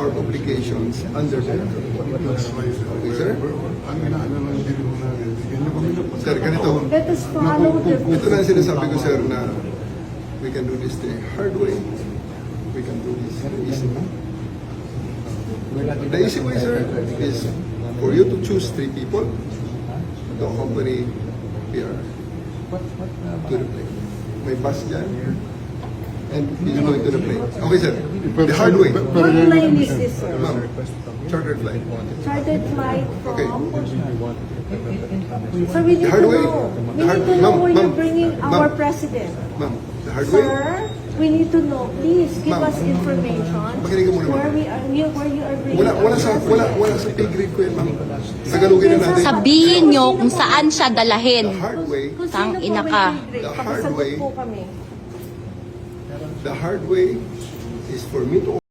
our obligations under the law. Okay, sir? Sir, ganito. Let us follow the Ito na ang sinasabi ko, sir, na we can do this the hard way. We can do this the easy way. The easy way, sir, is for you to choose 3 people to accompany PR to the plane. May bus dyan, and he's going to the plane. Okay, sir. The hard way. What plane is this, sir? Ma'am, chartered flight. Chartered flight Okay. from? So we need hard to way. know. We The hard- need to know Ma'am, where you're ma'am, bringing ma'am. our president. Ma'am, the hard way. Sir, we need to know. Please give Ma'am. us information Makinig ka muna, ma'am. where you are bringing Wala sa pay grade ko yan, ma'am. Tagalogin na natin. Sabihin nyo kung saan siya The dalahin. hard way, Kung Tang sino po ina may ka. pay grade, The hard pakisagot way. po kami. the hard way is for me to